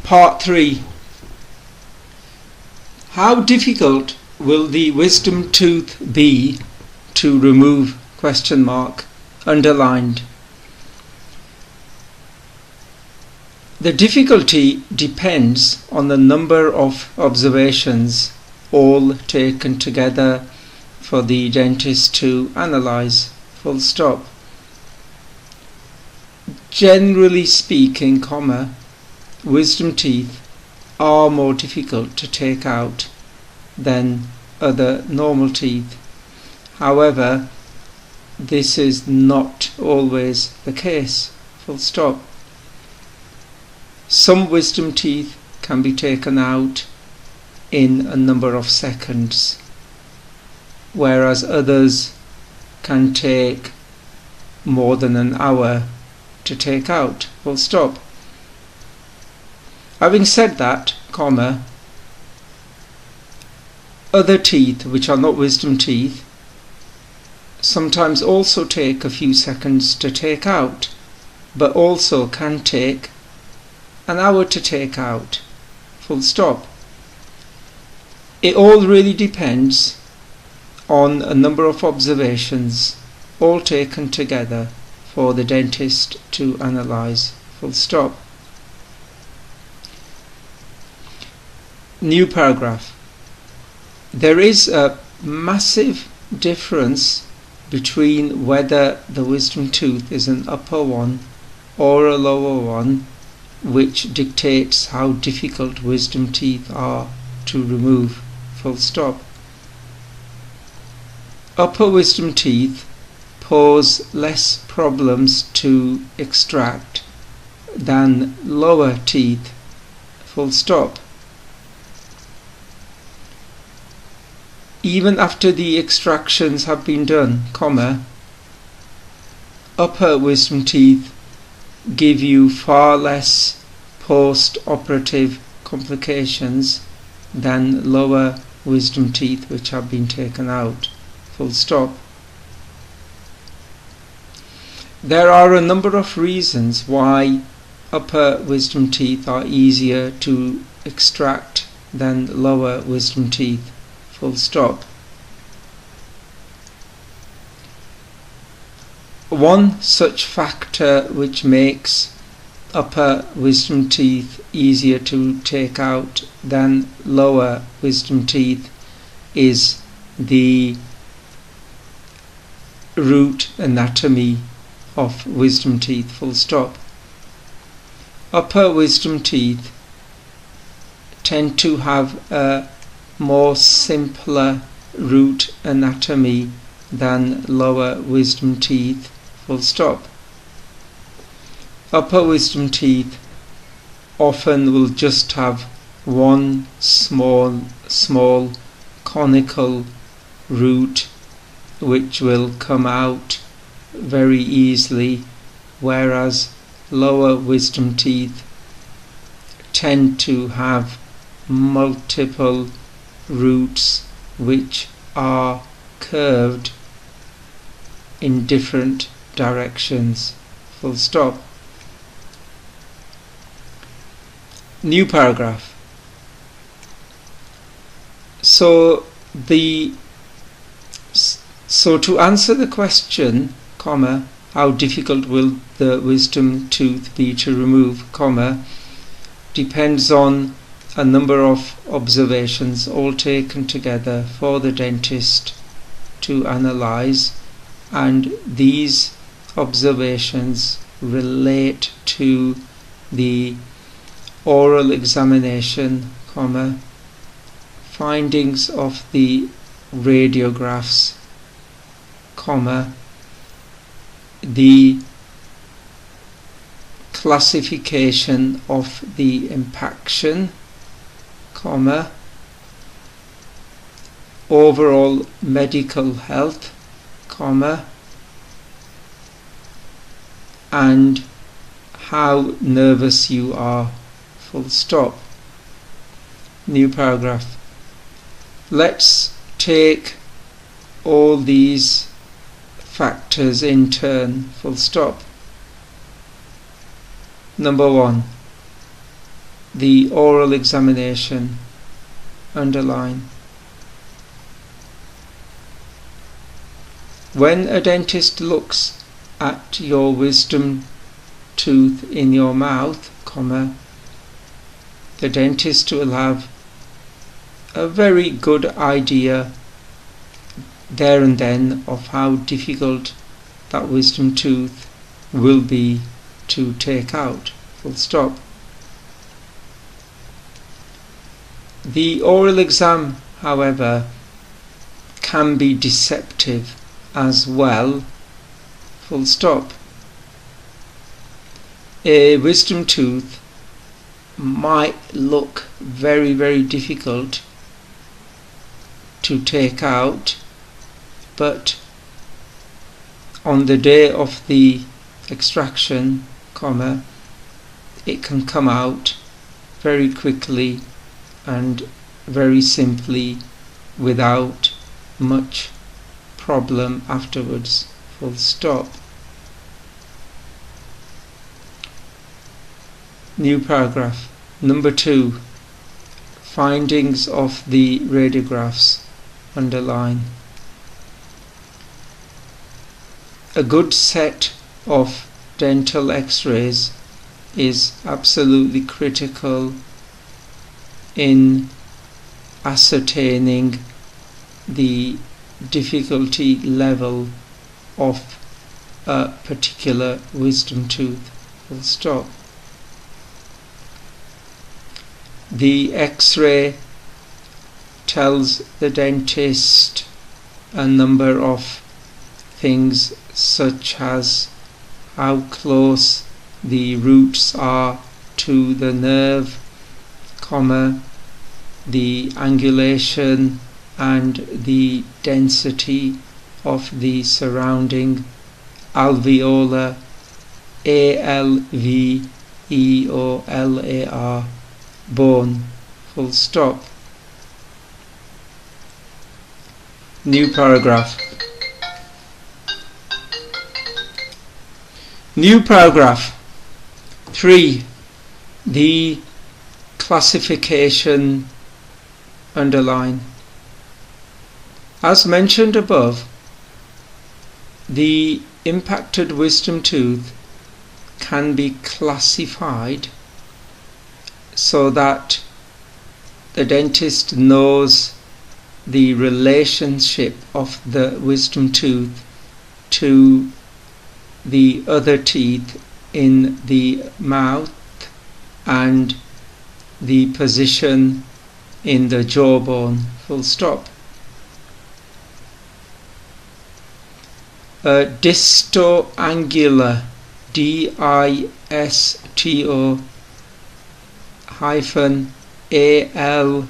Part 3. How difficult will the wisdom tooth be to remove? Underlined. The difficulty depends on the number of observations, all taken together for the dentist to analyze. Generally speaking, wisdom teeth are more difficult to take out than other normal teeth. However, this is not always the case. Some wisdom teeth can be taken out in a number of seconds, whereas others can take more than an hour to take out. Having said that, other teeth which are not wisdom teeth sometimes also take a few seconds to take out, but also can take an hour to take out. It all really depends on a number of observations, all taken together for the dentist to analyze. New paragraph. There is a massive difference between whether the wisdom tooth is an upper one or a lower one, which dictates how difficult wisdom teeth are to remove. Upper wisdom teeth pose less problems to extract than lower teeth. Even after the extractions have been done, upper wisdom teeth give you far less post-operative complications than lower wisdom teeth which have been taken out. There are a number of reasons why upper wisdom teeth are easier to extract than lower wisdom teeth. One such factor which makes upper wisdom teeth easier to take out than lower wisdom teeth is the root anatomy of wisdom teeth. Upper wisdom teeth tend to have a more simpler root anatomy than lower wisdom teeth. Upper wisdom teeth often will just have one small conical root which will come out very easily, whereas lower wisdom teeth tend to have multiple roots which are curved in different directions. New paragraph. So to answer the question, how difficult will the wisdom tooth be to remove, depends on a number of observations, all taken together for the dentist to analyze, and these observations relate to the oral examination, findings of the radiographs, the classification of the impaction, overall medical health, and how nervous you are. New paragraph. Let's take all these factors in turn. Number 1. the oral examination, underline. When a dentist looks at your wisdom tooth in your mouth, the dentist will have a very good idea there and then of how difficult that wisdom tooth will be to take out, full stop. The oral exam, however, can be deceptive as well, full stop. A wisdom tooth might look very, very difficult to take out, but on the day of the extraction, it can come out very quickly and very simply without much problem afterwards, full stop. New paragraph. Number 2. Findings of the radiographs, underline. A good set of dental x-rays is absolutely critical in ascertaining the difficulty level of a particular wisdom tooth, full stop. The x-ray tells the dentist a number of things, such as how close the roots are to the nerve, the angulation and the density of the surrounding alveolar, alveolar bone, full stop. New paragraph. New paragraph. 3. The classification, underline. As mentioned above, the impacted wisdom tooth can be classified so that the dentist knows the relationship of the wisdom tooth to the other teeth in the mouth and the position in the jawbone, full stop. Distoangular, D-I-S-T-O hyphen A-L-V-E-O-L-A-R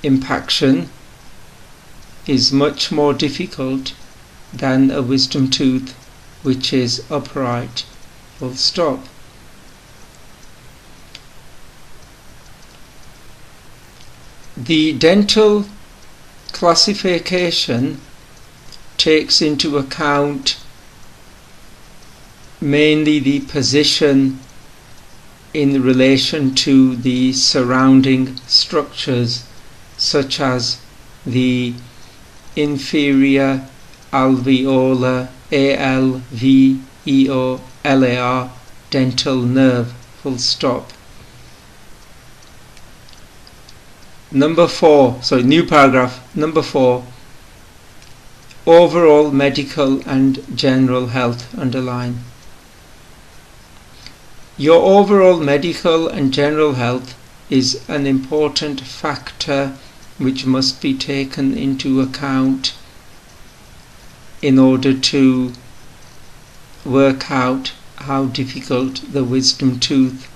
impaction is much more difficult than a wisdom tooth which is upright, full stop. The dental classification takes into account mainly the position in relation to the surrounding structures, such as the inferior alveolar, ALVEOLAR dental nerve, full stop. Number 4, new paragraph. Number 4. Overall medical and general health, underline. Your overall medical and general health is an important factor which must be taken into account in order to work out how difficult the wisdom tooth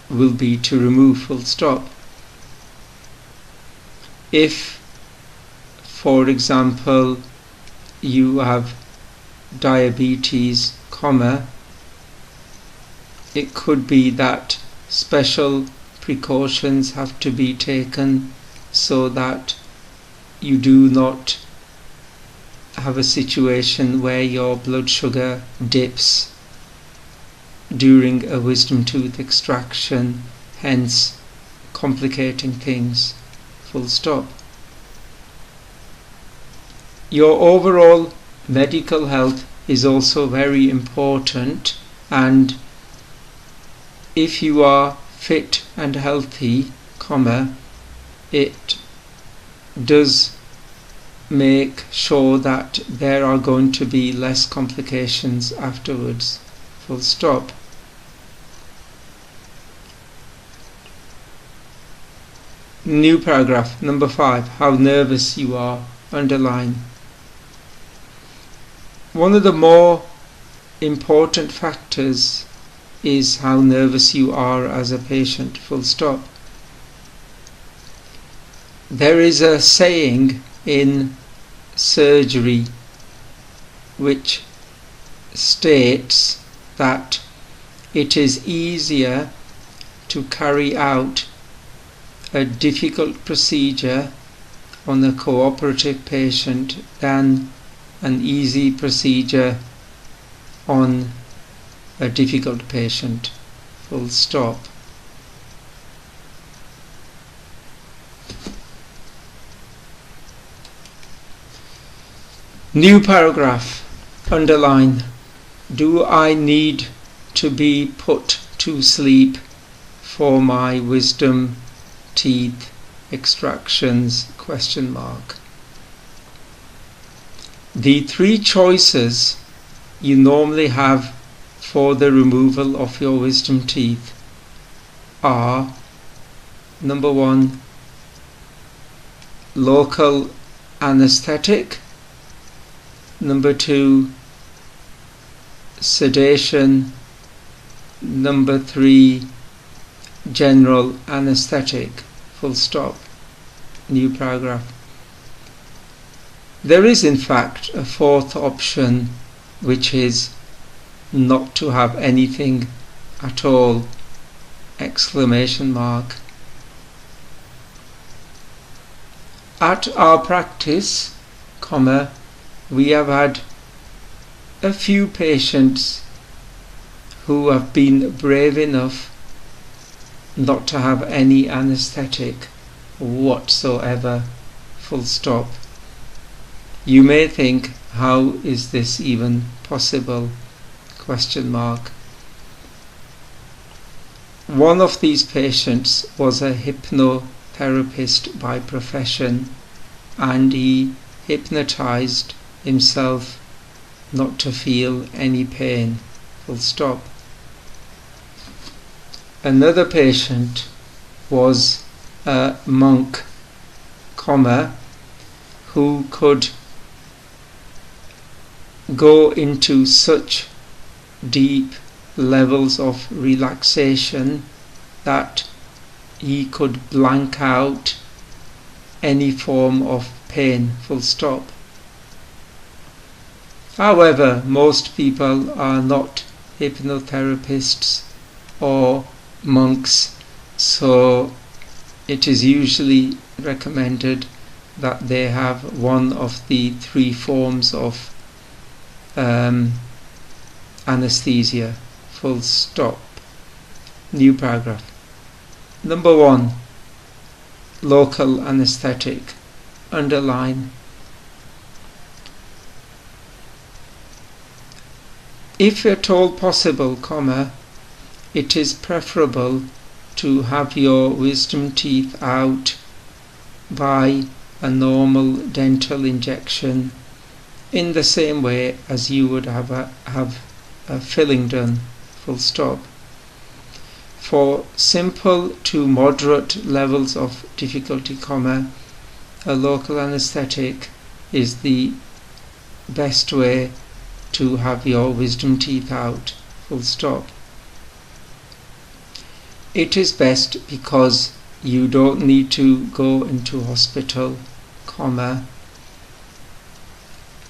will be to remove, full stop. If, for example, you have diabetes, it could be that special precautions have to be taken so that you do not have a situation where your blood sugar dips during a wisdom tooth extraction, hence complicating things. Full stop. Your overall medical health is also very important, and if you are fit and healthy, it does make sure that there are going to be less complications afterwards. Full stop. New paragraph, number 5. How nervous you are. Underline. One of the more important factors is how nervous you are as a patient. Full stop. There is a saying in surgery which states that it is easier to carry out a difficult procedure on a cooperative patient than an easy procedure on a difficult patient. Full stop. New paragraph. Underline. Do I need to be put to sleep for my wisdom teeth extractions? Question mark. The 3 choices you normally have for the removal of your wisdom teeth are: number 1, local anesthetic; number 2, sedation; number 3, general anesthetic. Full stop. New paragraph. There is in fact a 4th option, which is not to have anything at all! Exclamation mark. At our practice, we have had a few patients who have been brave enough not to have any anesthetic whatsoever. Full stop. You may think, how is this even possible? Question mark. One of these patients was a hypnotherapist by profession, and he hypnotized himself not to feel any pain. Full stop. Another patient was a monk, who could go into such deep levels of relaxation that he could blank out any form of pain. Full stop. However, most people are not hypnotherapists or monks, so it is usually recommended that they have one of the 3 forms of anesthesia. Full stop. New paragraph. Number 1, local anesthetic. Underline. If at all possible, it is preferable to have your wisdom teeth out by a normal dental injection, in the same way as you would have a filling done. Full stop. For simple to moderate levels of difficulty, a local anesthetic is the best way to have your wisdom teeth out. Full stop. It is best because you don't need to go into hospital,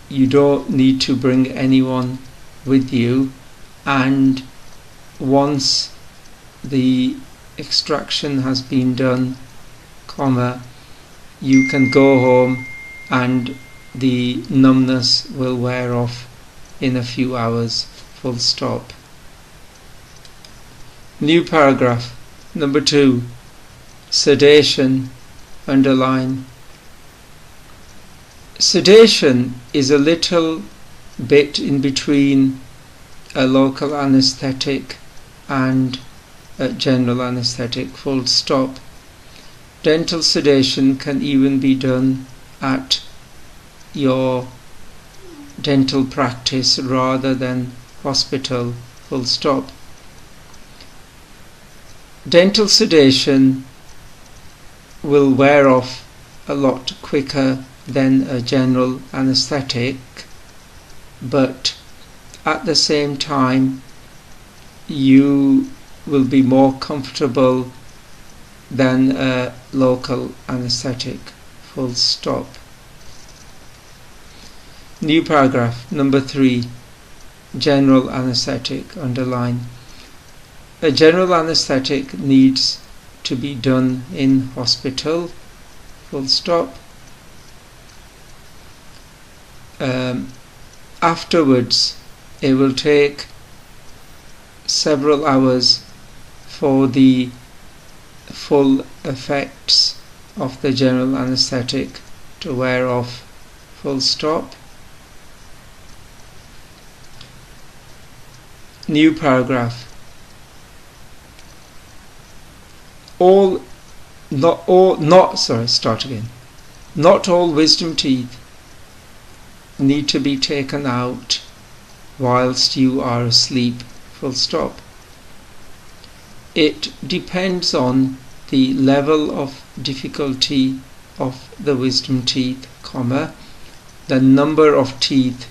you don't need to bring anyone with you, and once the extraction has been done, you can go home and the numbness will wear off in a few hours, full stop. New paragraph. Number 2. Sedation, underline. Sedation is a little bit in between a local anesthetic and a general anesthetic, full stop. Dental sedation can even be done at your dental practice rather than hospital, full stop. Dental sedation will wear off a lot quicker than a general anesthetic, but at the same time you will be more comfortable than a local anesthetic, full stop. New paragraph. Number 3. General anesthetic, underline. A general anesthetic needs to be done in hospital, full stop. Afterwards it will take several hours for the full effects of the general anesthetic to wear off, full stop. New paragraph. Not all wisdom teeth need to be taken out whilst you are asleep, full stop. It depends on the level of difficulty of the wisdom teeth, comma, the number of teeth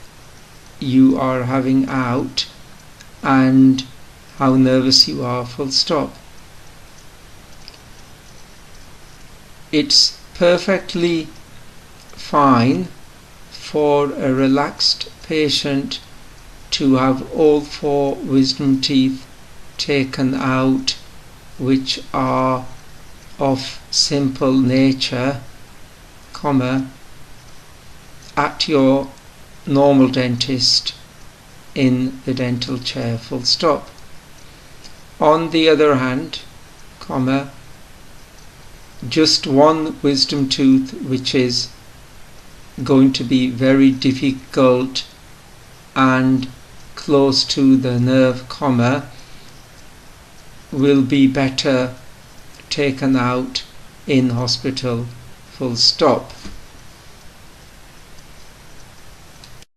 you are having out, and how nervous you are, full stop. It's perfectly fine for a relaxed patient to have all 4 wisdom teeth taken out which are of simple nature, comma, at your normal dentist in the dental chair, full stop. On the other hand, comma, just one wisdom tooth which is going to be very difficult and close to the nerve, comma, will be better taken out in hospital, full stop.